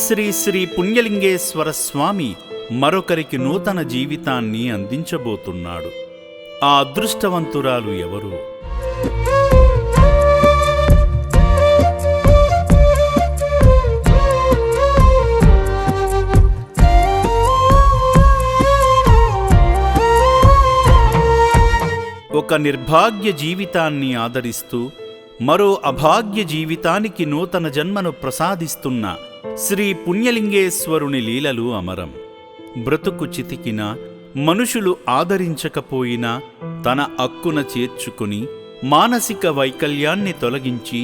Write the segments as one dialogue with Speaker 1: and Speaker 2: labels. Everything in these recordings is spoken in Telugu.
Speaker 1: శ్రీ శ్రీ పుణ్యలింగేశ్వర స్వామి మరొకరికి నూతన జీవితాన్ని అందించబోతున్నాడు. ఆ అదృష్టవంతురాలు ఎవరు? ఒక నిర్భాగ్య జీవితాన్ని ఆదరిస్తూ మరో అభాగ్య జీవితానికి నూతన జన్మను ప్రసాదిస్తున్న శ్రీ పుణ్యలింగేశ్వరుని లీలలు అమరం. బ్రతుకు చితికినా, మనుషులు ఆదరించకపోయినా తన అక్కున చేర్చుకుని మానసిక వైకల్యాన్ని తొలగించి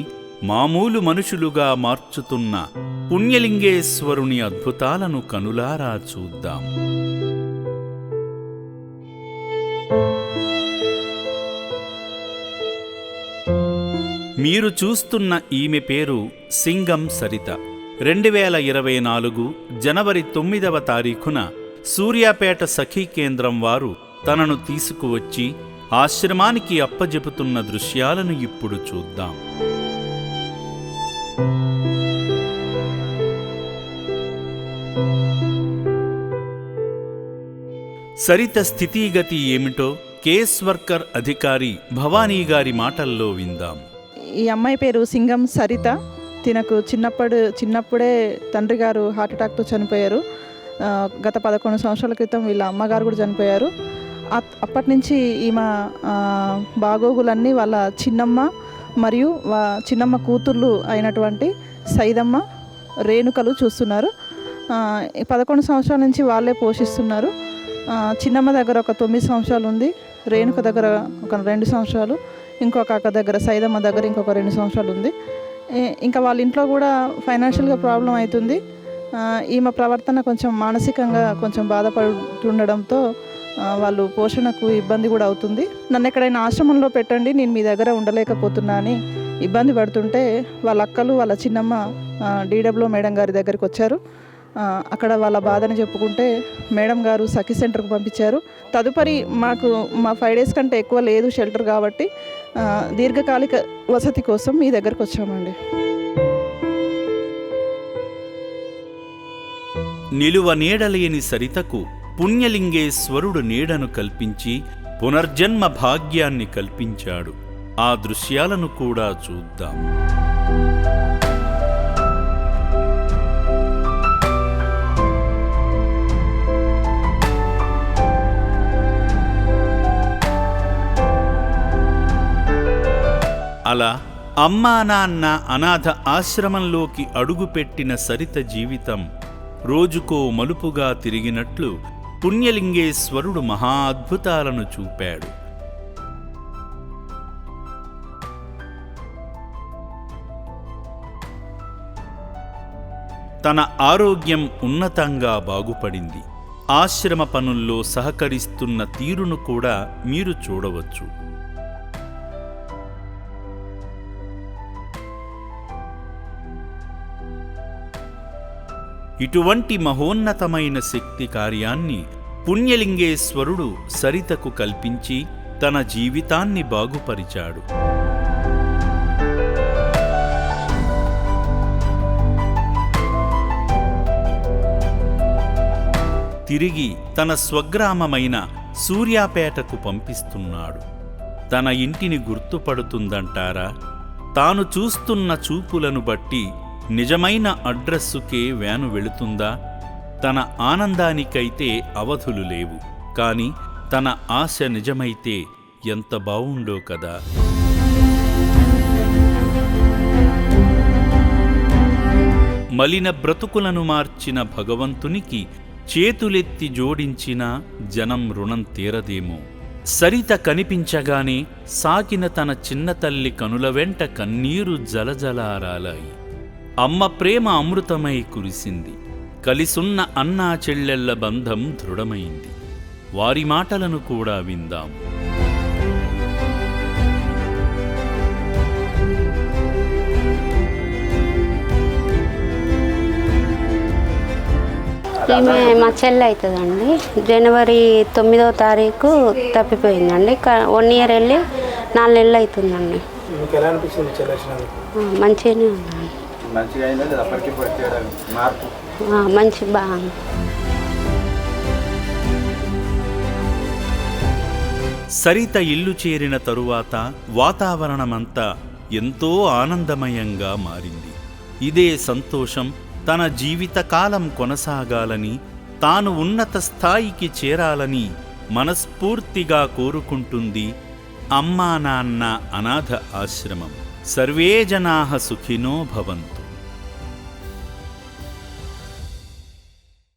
Speaker 1: మామూలు మనుషులుగా మార్చుతున్న పుణ్యలింగేశ్వరుని అద్భుతాలను కనులారా చూద్దాం. మీరు చూస్తున్న ఈమె పేరు సింగం సరిత. 2024 జనవరి 9వ తారీఖున సూర్యాపేట సఖీ కేంద్రం వారు తనను తీసుకువచ్చి ఆశ్రమానికి అప్పజెపుతున్న దృశ్యాలను ఇప్పుడు చూద్దాం. సరిత స్థితిగతి ఏమిటో కేస్ వర్కర్ అధికారి భవానీ గారి మాటల్లో విందాం.
Speaker 2: ఈ అమ్మాయి పేరు సింగం సరిత. తినకు చిన్నప్పుడే తండ్రి గారు హార్ట్ అటాక్తో చనిపోయారు. గత 11 సంవత్సరాల క్రితం వీళ్ళ అమ్మగారు కూడా చనిపోయారు. అప్పటి నుంచి ఈమె బాగోగులన్నీ వాళ్ళ చిన్నమ్మ మరియు చిన్నమ్మ కూతుర్లు అయినటువంటి సైదమ్మ, రేణుకలు చూస్తున్నారు. 11 సంవత్సరాల నుంచి వాళ్ళే పోషిస్తున్నారు. చిన్నమ్మ దగ్గర ఒక 9 సంవత్సరాలు ఉంది, రేణుక దగ్గర ఒక 2 సంవత్సరాలు, ఇంకొక అక్క దగ్గర సైదమ్మ దగ్గర ఇంకొక 2 సంవత్సరాలు ఉంది. ఇంకా వాళ్ళ ఇంట్లో కూడా ఫైనాన్షియల్గా ప్రాబ్లం అవుతుంది. ఈమె ప్రవర్తన కొంచెం మానసికంగా కొంచెం బాధపడుతుండడంతో వాళ్ళు పోషణకు ఇబ్బంది కూడా అవుతుంది. నన్ను ఎక్కడైనా ఆశ్రమంలో పెట్టండి, నేను మీ దగ్గర ఉండలేకపోతున్నా అని ఇబ్బంది పడుతుంటే వాళ్ళ అక్కలు వాళ్ళ చిన్నమ్మ DW మేడం గారి దగ్గరికి వచ్చారు. అక్కడ వాళ్ళ బాధని చెప్పుకుంటే మేడం గారు సఖీ సెంటర్కి పంపించారు. తదుపరి మా 5 days కంటే ఎక్కువ లేదు షెల్టర్ కాబట్టి దీర్ఘకాలిక వసతి కోసం మీ దగ్గరకు వచ్చామండి.
Speaker 1: నిలువ నీడలేని సరితకు పుణ్యలింగేశ్వరుడు నీడను కల్పించి పునర్జన్మ భాగ్యాన్ని కల్పించాడు. ఆ దృశ్యాలను కూడా చూద్దాం. అలా అమ్మా నాన్న అనాథ ఆశ్రమంలోకి అడుగుపెట్టిన సరిత జీవితం రోజుకో మలుపుగా తిరిగినట్లు పుణ్యలింగేశ్వరుడు మహా అద్భుతాలను చూపాడు. తన ఆరోగ్యం ఉన్నతంగా బాగుపడింది. ఆశ్రమ పనుల్లో సహకరిస్తున్న తీరును కూడా మీరు చూడవచ్చు. ఇటువంటి మహోన్నతమైన శక్తి కార్యాన్ని పుణ్యలింగేశ్వరుడు సరితకు కల్పించి తన జీవితాన్ని బాగుపరిచాడు. తిరిగి తన స్వగ్రామమైన సూర్యాపేటకు పంపిస్తున్నాడు. తన ఇంటిని గుర్తుపడుతుందంటారా? తాను చూస్తున్న చూపులను బట్టి నిజమైన అడ్రస్సుకే వ్యాను వెళుతుందా? తన ఆనందానికైతే అవధులు లేవు, కాని తన ఆశ నిజమైతే ఎంత బావుండో కదా. మలిన బ్రతుకులను మార్చిన భగవంతునికి చేతులెత్తి జోడించిన జనం రుణం తీరదేమో. సరిత కనిపించగానే సాకిన తన చిన్న తల్లి కనుల వెంట కన్నీరు జలజలారాలాయి. అమ్మ ప్రేమ అమృతమై కురిసింది. కలిసున్న అన్నా చెల్లెళ్ల బంధం దృఢమైంది. వారి మాటలను కూడా విందాం.
Speaker 3: ఈమె మా చెల్లి అవుతుందండి. జనవరి 9వ తారీఖు తప్పిపోయిందండి. 1 year వెళ్ళి 4 నెలలు అవుతుందండి.
Speaker 4: మీకు ఎలా అనిపిస్తుంది చెల్లి వచ్చినందుకు?
Speaker 3: మంచిగానే ఉందండి.
Speaker 4: మంచిగా అయిందా లేదా అప్పటికి ఇప్పుడు తేడా మార్పు?
Speaker 3: మంచి బాగుంది.
Speaker 1: సరిత ఇల్లు చేరిన తరువాత వాతావరణమంతా ఎంతో ఆనందమయంగా మారింది. ఇదే సంతోషం తన జీవితకాలం కొనసాగాలని, తాను ఉన్నత స్థాయికి చేరాలని మనస్ఫూర్తిగా కోరుకుంటుంది అమ్మా నాన్న అనాథ ఆశ్రమం. సర్వే జనాః సుఖినో భవంతు.